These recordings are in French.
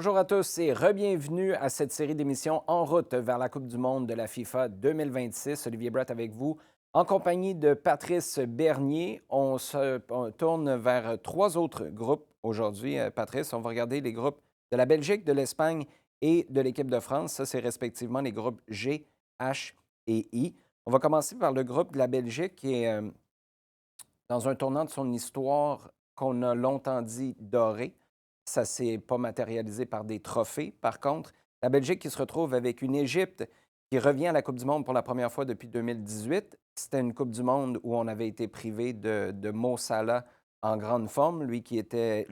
Bonjour à tous et re-bienvenue à cette série d'émissions en route vers la Coupe du monde de la FIFA 2026. Olivier Brett avec vous, en compagnie de Patrice Bernier. On tourne vers trois autres groupes aujourd'hui. Patrice, on va regarder les groupes de la Belgique, de l'Espagne et de l'équipe de France. Ça, c'est respectivement les groupes G, H et I. On va commencer par le groupe de la Belgique qui est dans un tournant de son histoire qu'on a longtemps dit doré. Ça ne s'est pas matérialisé par des trophées. Par contre, la Belgique qui se retrouve avec une Égypte qui revient à la Coupe du monde pour la première fois depuis 2018. C'était une Coupe du monde où on avait été privé de Mo Salah en grande forme, lui qui était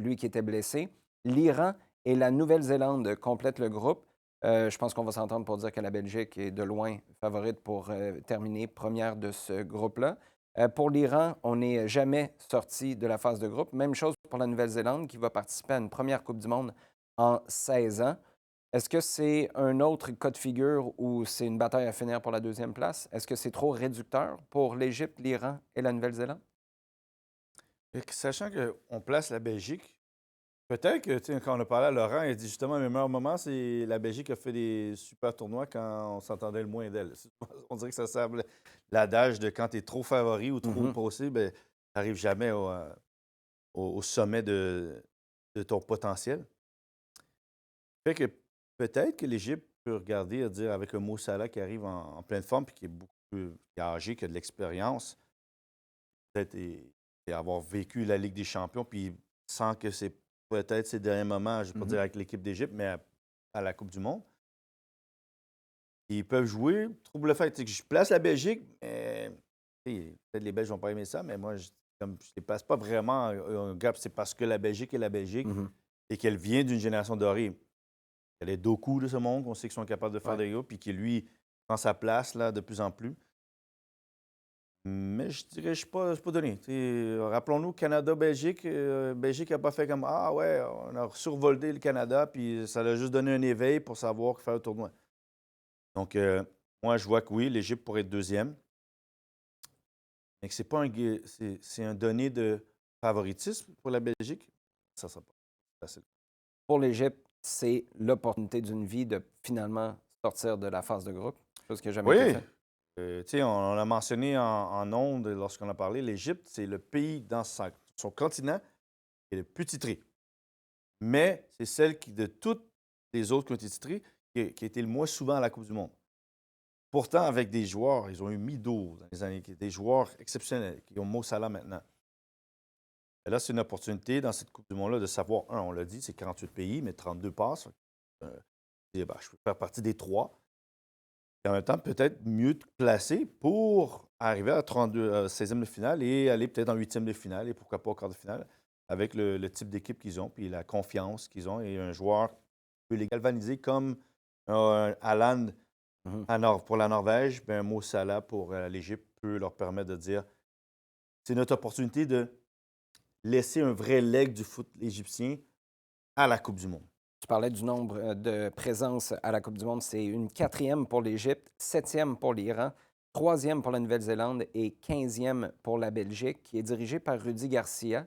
blessé. L'Iran et la Nouvelle-Zélande complètent le groupe. Je pense qu'on va s'entendre pour dire que la Belgique est de loin favorite pour terminer première de ce groupe-là. Pour l'Iran, on n'est jamais sorti de la phase de groupe. Même chose pour la Nouvelle-Zélande qui va participer à une première Coupe du monde en 16 ans. Est-ce que c'est un autre cas de figure où c'est une bataille à finir pour la deuxième place? Est-ce que c'est trop réducteur pour l'Égypte, l'Iran et la Nouvelle-Zélande? Sachant qu'on place la Belgique, peut-être que quand on a parlé à Laurent, il a dit justement le meilleur moment, c'est la Belgique a fait des super tournois quand on s'entendait le moins d'elle. On dirait que ça semble l'adage de quand tu es trop favori ou trop Mhm. posé, ben, tu n'arrives jamais au sommet de ton potentiel. Fait que peut-être que l'Égypte peut regarder et dire avec un Mo Salah qui arrive en pleine forme puis qui est beaucoup plus qui est âgé, qui a de l'expérience, peut-être et avoir vécu la Ligue des champions, puis sans que c'est peut-être ses derniers moments, je ne vais pas Mhm. dire avec l'équipe d'Égypte, mais à la Coupe du monde. Ils peuvent jouer, trouble le fait. Tu sais, que je place la Belgique, mais tu sais, peut-être les Belges vont pas aimer ça, mais moi, comme je ne les place pas vraiment un gap. C'est parce que la Belgique est la Belgique Mhm. et qu'elle vient d'une génération dorée. Elle est Doku de ce monde, qu'on sait qu'ils sont capables de faire Ouais. des gars, puis qui, lui, prend sa place là, de plus en plus. Mais je dirais, je suis pas donné. Tu sais, rappelons-nous, Canada-Belgique, Belgique n'a pas fait comme Ah ouais, on a survolé le Canada, puis ça a juste donné un éveil pour savoir faire le tournoi. Donc, moi, je vois que oui, l'Égypte pourrait être deuxième, mais que c'est pas c'est un donné de favoritisme pour la Belgique. Ça sera pas facile. Pour l'Égypte, c'est l'opportunité d'une vie de finalement sortir de la phase de groupe, chose qui n'a jamais été Oui, faite. tu sais, on l'a mentionné en ondes lorsqu'on a parlé, l'Égypte, c'est le pays dans son continent qui est le plus titré. Mais c'est celle qui, de toutes les autres qui ont été titrées, qui a été le moins souvent à la Coupe du monde. Pourtant, avec des joueurs, ils ont eu Mido dans les années, des joueurs exceptionnels qui ont Mo Salah maintenant. Et là, c'est une opportunité dans cette Coupe du monde-là de savoir, on l'a dit, c'est 48 pays, mais 32 passes. Je peux faire partie des trois. Et en même temps, peut-être mieux te placer pour arriver à 32, 16e de finale et aller peut-être en 8e de finale et pourquoi pas au quart de finale avec le type d'équipe qu'ils ont puis la confiance qu'ils ont et un joueur qui peut les galvaniser comme un Haaland Mhm. pour la Norvège, ben, un Mo Salah pour l'Égypte peut leur permettre de dire c'est notre opportunité de laisser un vrai leg du foot égyptien à la Coupe du Monde. Tu parlais du nombre de présences à la Coupe du monde. C'est une quatrième pour l'Égypte, septième pour l'Iran, troisième pour la Nouvelle-Zélande et 15e pour la Belgique, qui est dirigée par Rudy Garcia.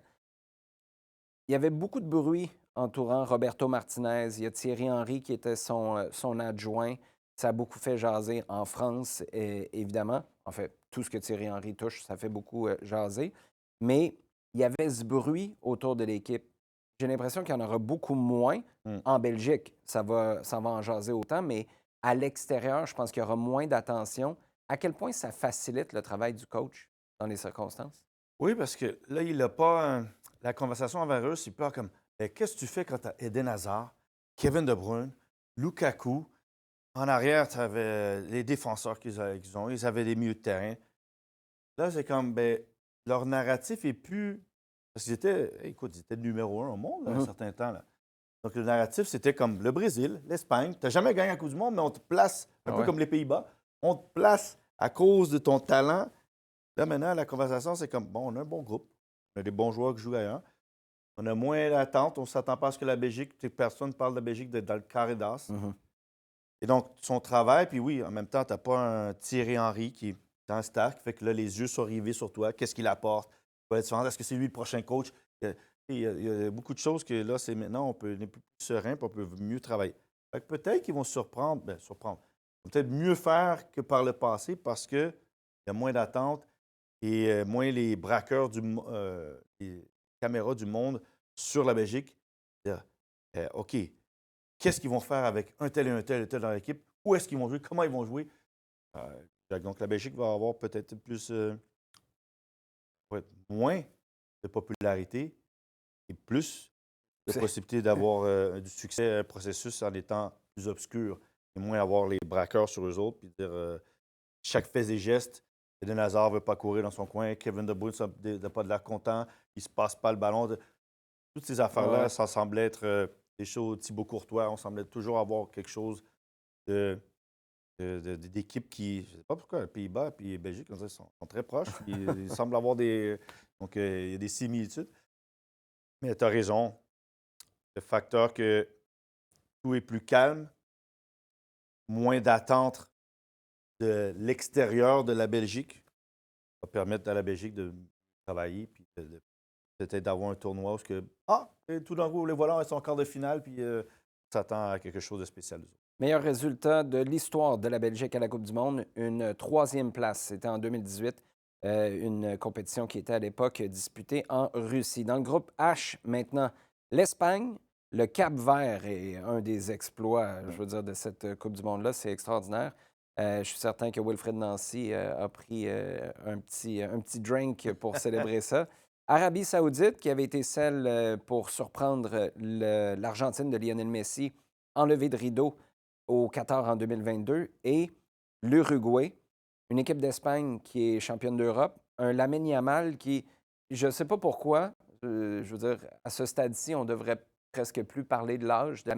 Il y avait beaucoup de bruit entourant Roberto Martinez. Il y a Thierry Henry qui était son adjoint. Ça a beaucoup fait jaser en France, évidemment. En fait, tout ce que Thierry Henry touche, ça fait beaucoup jaser. Mais il y avait ce bruit autour de l'équipe. J'ai l'impression qu'il y en aura beaucoup moins. Hmm. En Belgique, ça va en jaser autant, mais à l'extérieur, je pense qu'il y aura moins d'attention. À quel point ça facilite le travail du coach dans les circonstances? Oui, parce que là, il n'a pas la conversation envers eux, c'est pas comme qu'est-ce que tu fais quand tu as Eden Hazard, Kevin De Bruyne, Lukaku, en arrière, tu avais les défenseurs qu'ils ont, ils avaient des milieux de terrain. Là, c'est comme leur narratif est plus. Parce qu'ils étaient, écoute, ils étaient le numéro un au monde là, un Mhm. certain temps. Là. Donc, le narratif, c'était comme le Brésil, l'Espagne. Tu n'as jamais gagné la Coupe du Monde, mais on te place, un Ah peu ouais. comme les Pays-Bas, on te place à cause de ton talent. Là, maintenant, la conversation, c'est comme, bon, on a un bon groupe. On a des bons joueurs qui jouent ailleurs. On a moins d'attente. On ne s'attend pas à ce que la Belgique, personne ne parle de la Belgique dans le carré d'as. Mhm. Et donc, son travail, puis oui, en même temps, tu n'as pas un Thierry Henry qui est dans le star, qui fait que là, les yeux sont rivés sur toi. Qu'est-ce qu'il apporte? va être différent. Est-ce que c'est lui le prochain coach? Il y a beaucoup de choses que là, c'est maintenant, on est plus serein et on peut mieux travailler. Fait que peut-être qu'ils vont se surprendre. Bien, surprendre. Ils vont peut-être mieux faire que par le passé parce qu'il y a moins d'attentes et moins les braqueurs, les caméras du monde sur la Belgique. Dire, OK, qu'est-ce qu'ils vont faire avec un tel et un tel et tel dans l'équipe? Où est-ce qu'ils vont jouer? Comment ils vont jouer? Donc, la Belgique va avoir peut-être plus, moins de popularité et plus de possibilités d'avoir du succès, un processus en étant plus obscur et moins avoir les braqueurs sur eux autres, puis dire chaque fait et geste. Eden Hazard ne veut pas courir dans son coin, Kevin De Bruyne n'a pas de l'air content, il ne se passe pas le ballon. Toutes ces affaires-là, Ouais. ça semblait être des choses. Thibaut Courtois, on semblait toujours avoir quelque chose d'équipe qui, je ne sais pas pourquoi, les Pays-Bas et Belgique, on dirait, sont très proches. Ils semblent avoir des. Donc, il y a des similitudes. Mais tu as raison. Le facteur que tout est plus calme, moins d'attente de l'extérieur de la Belgique, va permettre à la Belgique de travailler puis peut-être d'avoir un tournoi où et tout d'un coup, les voilà, ils sont en quart de finale, puis on s'attend à quelque chose de spécial. Meilleur résultat de l'histoire de la Belgique à la Coupe du Monde, une troisième place. C'était en 2018, une compétition qui était à l'époque disputée en Russie. Dans le groupe H, maintenant, l'Espagne, le Cap-Vert est un des exploits, je veux dire, de cette Coupe du Monde-là. C'est extraordinaire. Je suis certain que Wilfred Nancy a pris un petit drink pour célébrer ça. Arabie Saoudite, qui avait été celle pour surprendre l'Argentine de Lionel Messi, enlevé de rideau au Qatar en 2022, et l'Uruguay, une équipe d'Espagne qui est championne d'Europe, un Lamine Yamal qui, je ne sais pas pourquoi, je veux dire, à ce stade-ci, on devrait presque plus parler de l'âge de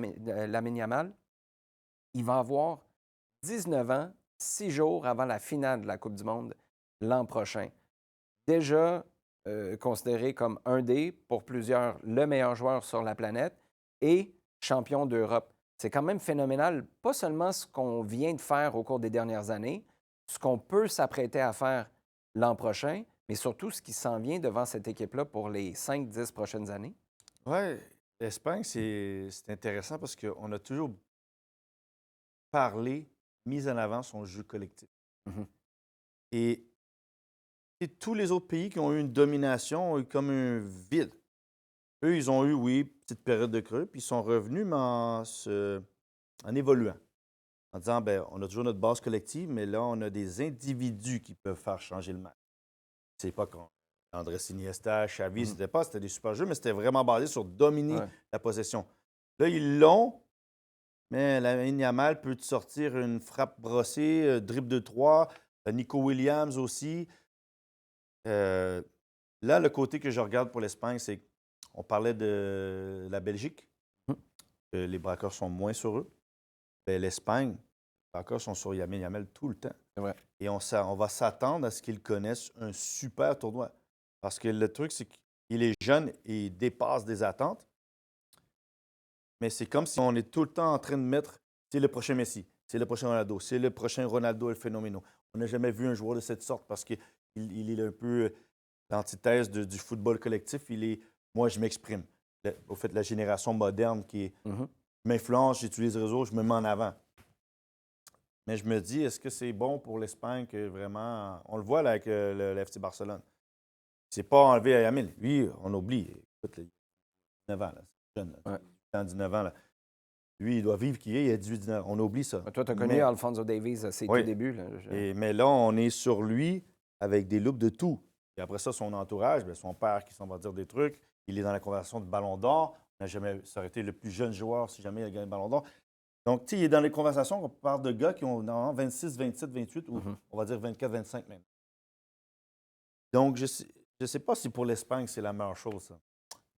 Lamine Yamal. Il va avoir 19 ans, 6 jours avant la finale de la Coupe du monde l'an prochain. Déjà considéré comme un des, pour plusieurs, le meilleur joueur sur la planète et champion d'Europe. C'est quand même phénoménal, pas seulement ce qu'on vient de faire au cours des dernières années, ce qu'on peut s'apprêter à faire l'an prochain, mais surtout ce qui s'en vient devant cette équipe-là pour les 5-10 prochaines années. Oui, l'Espagne, c'est intéressant parce qu'on a toujours parlé, mis en avant son jeu collectif. Mhm. Et tous les autres pays qui ont eu une domination ont eu comme un vide. Eux, ils ont eu, oui, petite période de creux, puis ils sont revenus, mais en évoluant. En disant, ben, on a toujours notre base collective, mais là, on a des individus qui peuvent faire changer le match. C'est pas quand Andrés Iniesta, Xavi, c'était des super jeux, mais c'était vraiment basé sur dominer la possession. Là, ils l'ont, mais Lamine Yamal peut te sortir une frappe brossée, dribble de 3, Nico Williams aussi. Là, le côté que je regarde pour l'Espagne, c'est qu'on parlait de la Belgique. Les braqueurs sont moins sur eux. Ben, l'Espagne, les braqueurs sont sur Lamine Yamal tout le temps. C'est vrai. Et on va s'attendre à ce qu'ils connaissent un super tournoi. Parce que le truc, c'est qu'il est jeune et il dépasse des attentes. Mais c'est comme si on est tout le temps en train de mettre, c'est le prochain Messi, c'est le prochain Ronaldo, c'est le prochain Ronaldo El Phénoméno. On n'a jamais vu un joueur de cette sorte parce qu'il est un peu l'antithèse du football collectif. Moi, je m'exprime. Au fait, la génération moderne qui m'influence, j'utilise les réseaux, je me mets en avant. Mais je me dis, est-ce que c'est bon pour l'Espagne que vraiment. On le voit là avec le FC Barcelone. C'est pas enlevé à Yamin. Lui, on oublie. Écoute, il a 19 ans, là. C'est jeune. Là. Ouais. 19 ans. Là. Lui, il doit vivre qu'il est, il a 18-19 ans. On oublie ça. Toi, tu as connu Alphonso Davies à ses tout débuts. Là. Mais là, on est sur lui avec des loupes de tout. Et après ça, son entourage, bien, son père qui s'en va dire des trucs. Il est dans la conversation de Ballon d'Or. Ça aurait été le plus jeune joueur si jamais il a gagné le Ballon d'Or. Donc, tu sais, il est dans les conversations, on parle de gars qui ont normalement 26, 27, 28 ou on va dire 24, 25 même. Donc, je sais pas si pour l'Espagne, c'est la meilleure chose, ça,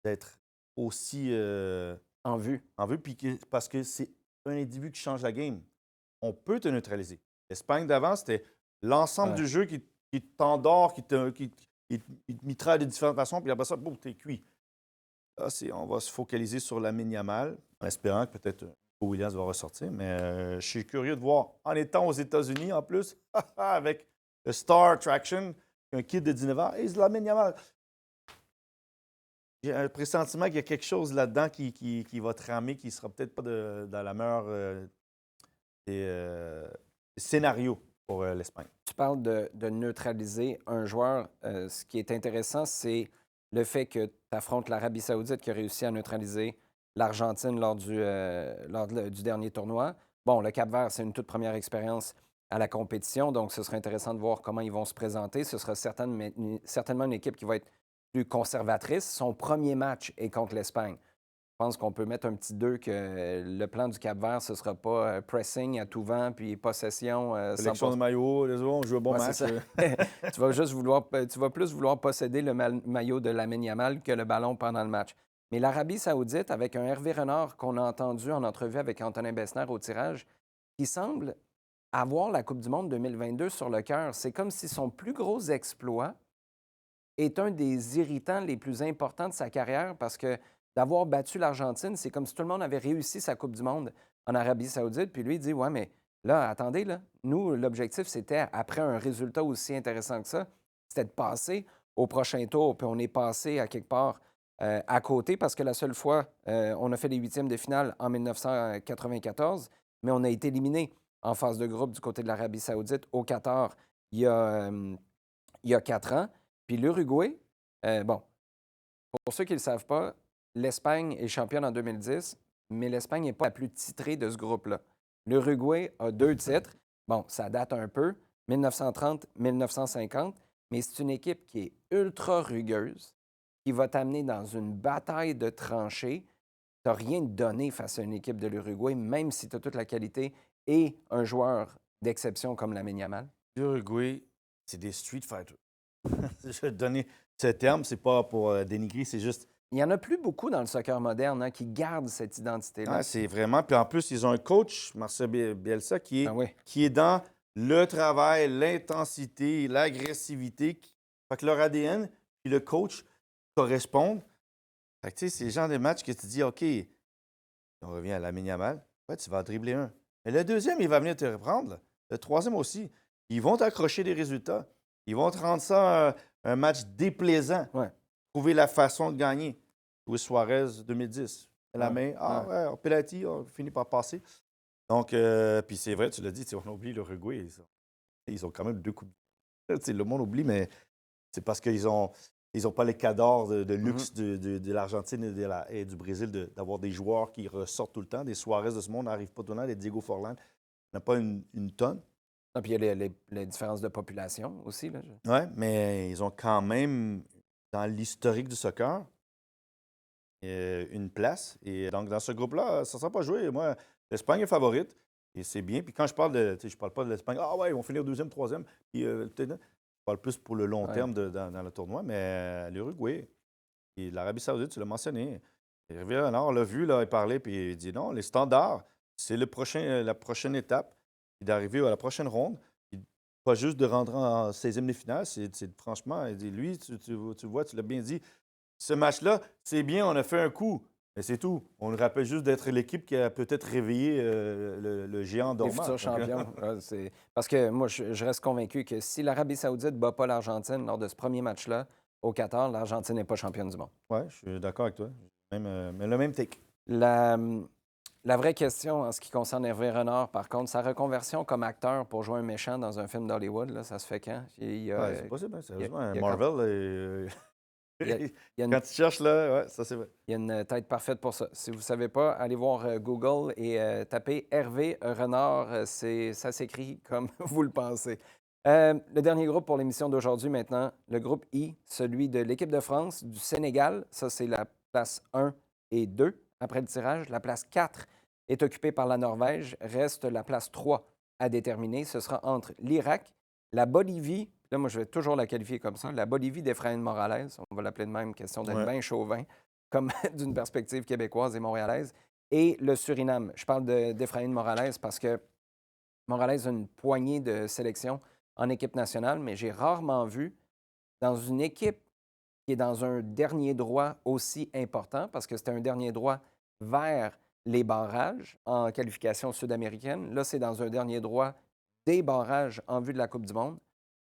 d'être aussi en vue. Parce que c'est un individu qui change la game. On peut te neutraliser. L'Espagne d'avant, c'était l'ensemble du jeu qui t'endort, qui te mitraille de différentes façons, puis après ça, boum, t'es cuit. Là, on va se focaliser sur Lamine Yamal, en espérant que peut-être Williams va ressortir. Mais je suis curieux de voir, en étant aux États-Unis en plus, avec le Star Attraction, un kid de 19 ans, et Lamine Yamal. J'ai un pressentiment qu'il y a quelque chose là-dedans qui va te ramer, qui ne sera peut-être pas dans la meilleure des scénarios pour l'Espagne. Tu parles de neutraliser un joueur. Ce qui est intéressant, c'est le fait que tu affrontes l'Arabie Saoudite qui a réussi à neutraliser l'Argentine lors du dernier tournoi. Bon, le Cap-Vert, c'est une toute première expérience à la compétition, donc ce serait intéressant de voir comment ils vont se présenter. Ce sera certainement une équipe qui va être plus conservatrice. Son premier match est contre l'Espagne. Je pense qu'on peut mettre un petit 2 que le plan du Cap-Vert, ce ne sera pas pressing à tout vent puis possession. Sélection de maillot, les autres, on joue un bon Ouais, match. c'est ça. Tu vas plus vouloir posséder le maillot de Lamine Yamal que le ballon pendant le match. Mais l'Arabie Saoudite, avec un Hervé Renard qu'on a entendu en entrevue avec Antonin Besner au tirage, qui semble avoir la Coupe du Monde 2022 sur le cœur. C'est comme si son plus gros exploit est un des irritants les plus importants de sa carrière parce que d'avoir battu l'Argentine, c'est comme si tout le monde avait réussi sa Coupe du Monde en Arabie Saoudite. Puis lui, il dit ouais, mais là, attendez, là, nous, l'objectif, c'était, après un résultat aussi intéressant que ça, c'était de passer au prochain tour. Puis on est passé à quelque part à côté parce que la seule fois, on a fait les huitièmes de finale en 1994, mais on a été éliminé en phase de groupe du côté de l'Arabie Saoudite au Qatar il y a 4 ans. Puis l'Uruguay, bon, pour ceux qui ne le savent pas, l'Espagne est championne en 2010, mais l'Espagne n'est pas la plus titrée de ce groupe-là. L'Uruguay a 2 titres. Bon, ça date un peu, 1930-1950, mais c'est une équipe qui est ultra rugueuse, qui va t'amener dans une bataille de tranchées. Tu n'as rien de donné face à une équipe de l'Uruguay, même si tu as toute la qualité et un joueur d'exception comme Lamine Yamal. L'Uruguay, c'est des street fighters. Je vais te donner ce terme, c'est pas pour dénigrer, c'est juste. Il n'y en a plus beaucoup dans le soccer moderne qui gardent cette identité-là. Ah, c'est vraiment. Puis en plus, ils ont un coach, Marcel Bielsa, qui est, Ah oui. qui est dans le travail, l'intensité, l'agressivité. Fait que leur ADN et le coach correspondent. Fait que tu sais, c'est le genre de match que tu dis, OK, on revient à la Yamal, ouais, tu vas en dribbler un. Mais le deuxième, il va venir te reprendre. Là. Le troisième aussi. Ils vont t'accrocher des résultats. Ils vont te rendre ça un match déplaisant. Ouais. Trouver la façon de gagner. Luis Suarez 2010. La main, en penalty, on finit par passer. Donc, puis c'est vrai, tu l'as dit, on oublie l'Uruguay. Ils ont quand même 2 coupes. Le monde oublie, mais c'est parce qu'ils ont pas les cadors de luxe de l'Argentine et du Brésil d'avoir des joueurs qui ressortent tout le temps. Des Suarez de ce monde n'arrivent pas tout le temps. Des Diego Forlan n'a pas une tonne. Ah, puis il y a les différences de population aussi. Oui, mais ils ont quand même, dans l'historique du soccer, une place. Et donc, dans ce groupe-là, ça ne sera pas joué. Moi, l'Espagne est favorite. Et c'est bien. Puis quand je parle de. Je parle pas de l'Espagne. Ah ouais, ils vont finir deuxième, troisième. Puis je parle plus pour le long terme dans le tournoi. Mais l'Uruguay et l'Arabie Saoudite, tu l'as mentionné. Hervé Renard l'a vu, il parlait, puis il dit non, les standards, c'est la prochaine étape. Et d'arriver à la prochaine ronde. Pas juste de rentrer en 16e de finale. C'est franchement, il dit, lui, tu vois, tu l'as bien dit. Ce match-là, c'est bien, on a fait un coup, mais c'est tout. On nous rappelle juste d'être l'équipe qui a peut-être réveillé le géant Les dormant. futurs champions. Parce que moi, je reste convaincu que si l'Arabie Saoudite ne bat pas l'Argentine lors de ce premier match-là au Qatar, l'Argentine n'est pas championne du monde. Oui, je suis d'accord avec toi. Mais le même take. La vraie question en ce qui concerne Hervé Renard, par contre, sa reconversion comme acteur pour jouer un méchant dans un film d'Hollywood, là, ça se fait quand? C'est possible, hein, sérieusement. il y a Marvel, il y a quand tu cherches, là, ouais, ça c'est vrai. Il y a une tête parfaite pour ça. Si vous ne savez pas, allez voir Google et tapez Hervé Renard. Ça s'écrit comme vous le pensez. Le dernier groupe pour l'émission d'aujourd'hui maintenant, le groupe I, celui de l'équipe de France, du Sénégal. Ça, c'est la place 1 et 2 après le tirage. La place 4 est occupée par la Norvège. Reste la place 3 à déterminer. Ce sera entre l'Irak, la Bolivie. Là, moi, je vais toujours la qualifier comme ça. La Bolivie d'Efraïn Morales. On va l'appeler de même, question d'être bien chauvin, comme d'une perspective québécoise et montréalaise. Et le Suriname. Je parle d'Efraïn Morales parce que Morales a une poignée de sélections en équipe nationale, mais j'ai rarement vu dans une équipe qui est dans un dernier droit aussi important, parce que c'était un dernier droit vers les barrages en qualification sud-américaine. Là, c'est dans un dernier droit des barrages en vue de la Coupe du monde.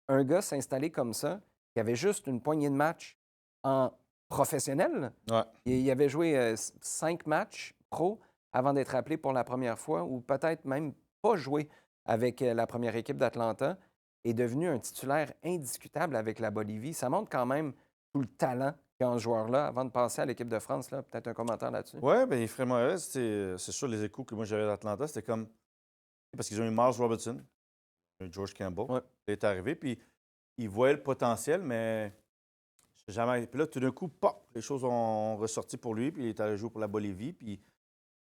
Un gars s'installer comme ça, qui avait juste une poignée de matchs en professionnel. Ouais. Il avait joué 5 matchs pro avant d'être appelé pour la première fois, ou peut-être même pas joué avec la première équipe d'Atlanta, est devenu un titulaire indiscutable avec la Bolivie. Ça montre quand même tout le talent qu'a ce joueur-là avant de passer à l'équipe de France. Là. Peut-être un commentaire là-dessus. Ouais, bien, Fred Moret, c'est sûr, les échos que moi j'avais d'Atlanta, c'était comme. Parce qu'ils ont eu Miles Robertson, George Campbell. Ouais. Il est arrivé, puis ils voyaient le potentiel, mais jamais. Puis là, tout d'un coup, pop, les choses ont ressorti pour lui, puis il est allé jouer pour la Bolivie. Puis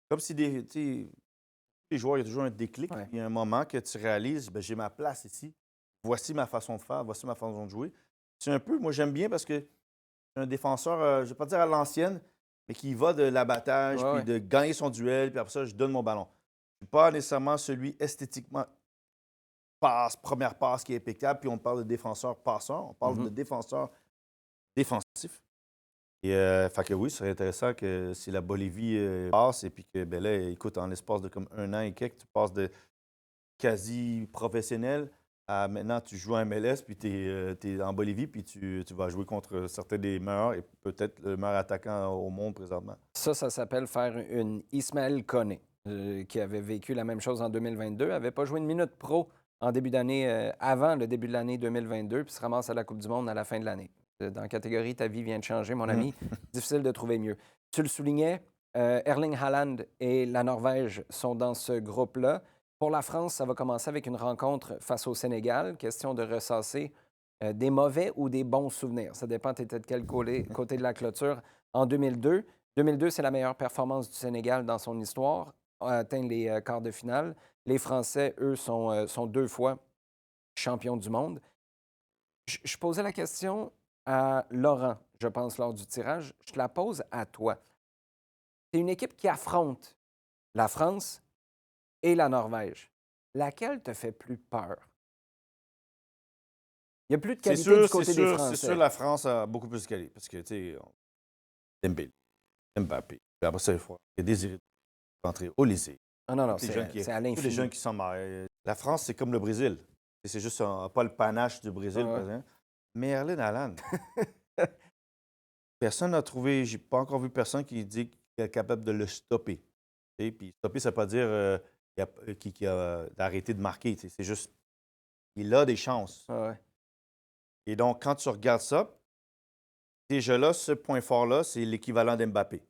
comme si tu sais, les joueurs, il y a toujours un déclic. Ouais. Il y a un moment que tu réalises, ben, j'ai ma place ici. Voici ma façon de faire, voici ma façon de jouer. C'est un peu, moi j'aime bien parce que c'est un défenseur, je ne vais pas dire à l'ancienne, mais qui va de l'abattage, Ouais, puis ouais. de gagner son duel, puis après ça, je donne mon ballon. Je ne suis pas nécessairement celui esthétiquement première passe qui est impeccable, puis on parle de défenseur passeur, on parle de défenseur défensif. Et fait que oui, ce serait intéressant que si la Bolivie passe et puis que ben là, écoute, en l'espace de comme 1 an et quelques, tu passes de quasi professionnel à maintenant tu joues en MLS, puis tu es, en Bolivie, puis tu vas jouer contre certains des meilleurs et peut-être le meilleur attaquant au monde présentement. Ça s'appelle faire une Ismaël Koné, qui avait vécu la même chose en 2022, n'avait pas joué une minute pro en début d'année, avant le début de l'année 2022, puis se ramasse à la Coupe du Monde à la fin de l'année. Dans la catégorie Ta vie vient de changer, mon ami, difficile de trouver mieux. Tu le soulignais, Erling Haaland et la Norvège sont dans ce groupe-là. Pour la France, ça va commencer avec une rencontre face au Sénégal, question de ressasser des mauvais ou des bons souvenirs. Ça dépend, tu étais de quel côté de la clôture en 2002. 2002, c'est la meilleure performance du Sénégal dans son histoire, a atteint les quarts de finale. Les Français, eux, sont 2 fois champions du monde. Je posais la question à Laurent, je pense, lors du tirage. Je te la pose à toi. C'est une équipe qui affronte la France et la Norvège. Laquelle te fait plus peur? Il y a plus de C'est qualité sûr, du côté des c'est sûr, Français. la France a beaucoup plus de qualité parce que, tu sais, Dembélé, Mbappé, puis après ça, il faut désirer rentrer au lycée. Ah non, non, Tous les jeunes c'est à tous les l'infini. jeunes qui sont mariés. La France, c'est comme le Brésil. C'est juste pas le panache du Brésil, Ah ouais. par exemple. Mais Erling Haaland, personne n'a trouvé, j'ai pas encore vu personne qui dit qu'il est capable de le stopper. Tu sais, puis stopper, ça ne veut pas dire qu'il a d'arrêter de marquer. Tu sais, c'est juste, il a des chances. Ah ouais. Et donc, quand tu regardes ça, déjà là, ce point fort-là, c'est l'équivalent d'Mbappé.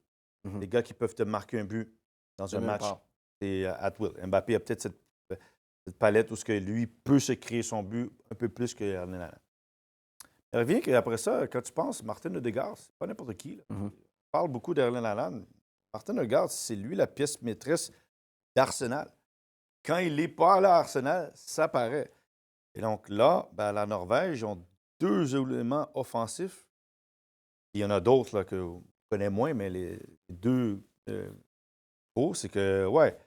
Les gars qui peuvent te marquer un but dans De un nulle match, part. c'est at will. Mbappé a peut-être cette palette où ce que lui peut se créer son but un peu plus que Erling Haaland. Il revient qu'après ça, quand tu penses, Martin Odegaard, c'est pas n'importe qui. Là. On parle beaucoup d'Erling Haaland. Martin Odegaard, c'est lui la pièce maîtresse d'Arsenal. Quand il n'est pas là à Arsenal, ça paraît. Et donc là, ben, la Norvège, ils ont 2 éléments offensifs. Il y en a d'autres là, que vous connaissez moins, mais les 2 gros, c'est que, ouais,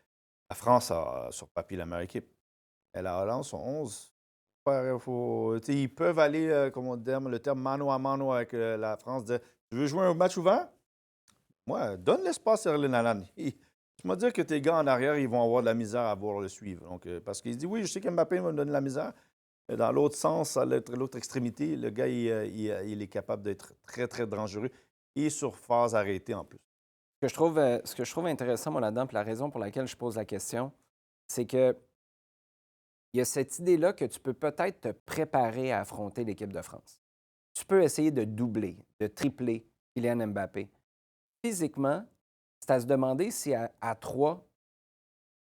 la France a sur papier la meilleure équipe. Et la Hollande sont 11. Ils peuvent aller, comme on dit, le terme mano à mano avec la France. Tu veux jouer un match ouvert? Moi, donne l'espace à Erling Haaland. Tu m'as dit que tes gars en arrière, ils vont avoir de la misère à voir le suivre. Donc, parce qu'il se dit, oui, je sais qu'Mbappé va me donner de la misère. Mais dans l'autre sens, à l'autre extrémité, le gars, il est capable d'être très, très dangereux et sur phase arrêtée en plus. Ce que je trouve intéressant, moi, là-dedans, puis la raison pour laquelle je pose la question, c'est que il y a cette idée-là que tu peux peut-être te préparer à affronter l'équipe de France. Tu peux essayer de doubler, de tripler Kylian Mbappé. Physiquement, c'est à se demander si à 3,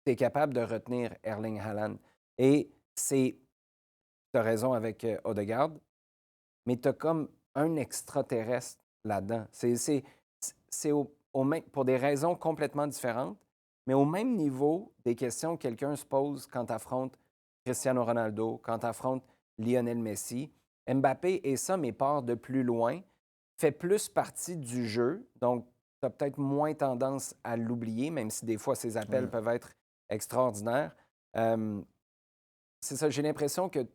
tu es capable de retenir Erling Haaland. Et tu as raison avec Odegaard, mais tu as comme un extraterrestre là-dedans. C'est pour des raisons complètement différentes, mais au même niveau des questions que quelqu'un se pose quand tu affrontes Cristiano Ronaldo, quand tu affrontes Lionel Messi. Mbappé est ça, mais part de plus loin, fait plus partie du jeu, donc tu as peut-être moins tendance à l'oublier, même si des fois ses appels peuvent être extraordinaires. C'est ça, j'ai l'impression que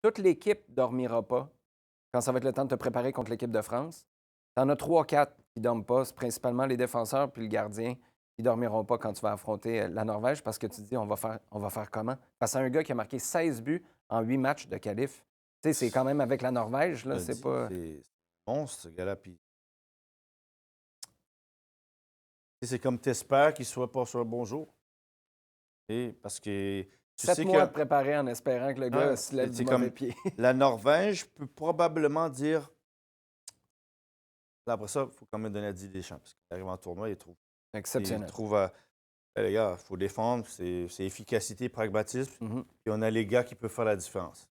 toute l'équipe ne dormira pas quand ça va être le temps de te préparer contre l'équipe de France. Tu en as 3-4 qui ne dorment pas, c'est principalement les défenseurs puis le gardien. Ils ne dormiront pas quand tu vas affronter la Norvège parce que tu te dis, on va faire comment? Face à un gars qui a marqué 16 buts en 8 matchs de qualif. Tu sais, c'est quand même avec la Norvège, là, c'est pas... C'est monstre, ce gars-là. Puis C'est comme tu espères qu'il ne soit pas sur un bon jour. Et parce que tu 7 sais mois que de préparer en espérant que le gars ouais, se lève du c'est mauvais comme pied. la Norvège peut probablement dire. Là, après ça, il faut quand même donner à Didier Deschamps. Parce qu'il arrive en tournoi, il Exceptionnel. trouve les gars, il faut défendre, c'est efficacité, pragmatisme. Mhm. Puis on a les gars qui peuvent faire la différence.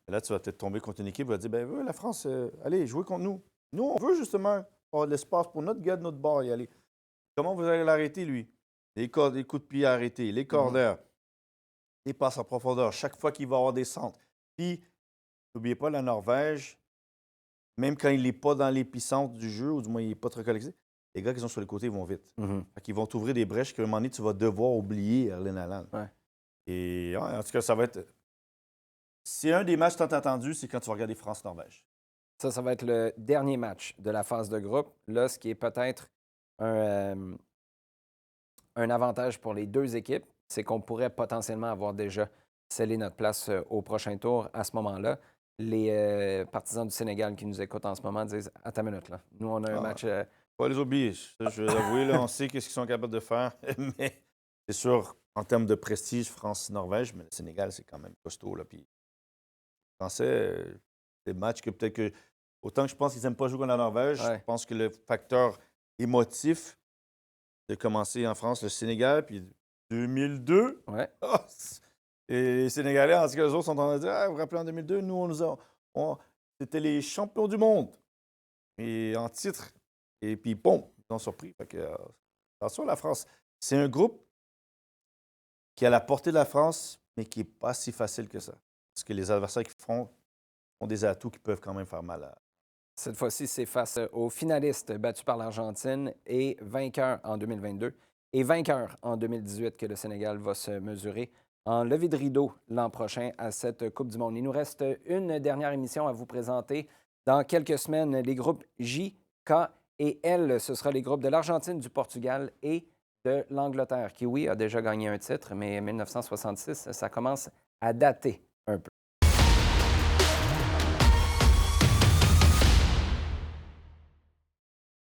Et là, tu vas peut-être tomber contre une équipe qui va dire ben, la France, allez, jouez contre nous. Nous, on veut justement avoir de l'espace pour notre gars de notre bord y aller. Comment vous allez l'arrêter, lui? Les coups de pied arrêtés, les corners, les passes en profondeur, chaque fois qu'il va avoir des centres. Puis, n'oubliez pas, la Norvège, même quand il n'est pas dans l'épicentre du jeu, ou du moins il n'est pas très collecté, les gars qui sont sur les côtés ils vont vite. Mhm. Ils vont t'ouvrir des brèches qu'à un moment donné, tu vas devoir oublier Erling Haaland. Ouais. Et ouais, en tout cas, ça va être. C'est un des matchs tant attendus, c'est quand tu vas regarder France-Norvège. Ça va être le dernier match de la phase de groupe. Là, ce qui est peut-être un avantage pour les deux équipes, c'est qu'on pourrait potentiellement avoir déjà scellé notre place au prochain tour à ce moment-là. Les partisans du Sénégal qui nous écoutent en ce moment disent « Attends une minute, là. Nous, on a un Ah, match... Pas les oublier. Ça, je vais l'avouer, là, on sait qu'est-ce qu'ils sont capables de faire. Mais c'est sûr, en termes de prestige, France-Norvège, mais le Sénégal, c'est quand même costaud. Là, puis les Français, des matchs que peut-être que. Autant que je pense qu'ils n'aiment pas jouer contre la Norvège, Ouais. je pense que le facteur émotif de commencer en France, le Sénégal, puis 2002. Ouais. Ah, et les Sénégalais, en tout cas, eux autres sont en train de dire ah, vous vous rappelez en 2002, nous, c'était les champions du monde. Et en titre. Et puis, bon, ils ont surpris. Fait que, attention, la France. C'est un groupe qui a la portée de la France, mais qui n'est pas si facile que ça. Parce que les adversaires qui font ont des atouts qui peuvent quand même faire mal à. Cette fois-ci, c'est face aux finalistes battus par l'Argentine et vainqueurs en 2022 et vainqueurs en 2018 que le Sénégal va se mesurer en levée de rideau l'an prochain à cette Coupe du Monde. Il nous reste une dernière émission à vous présenter. Dans quelques semaines, les groupes J, K et L, ce sera les groupes de l'Argentine, du Portugal et de l'Angleterre, qui, oui, a déjà gagné un titre, mais 1966, ça commence à dater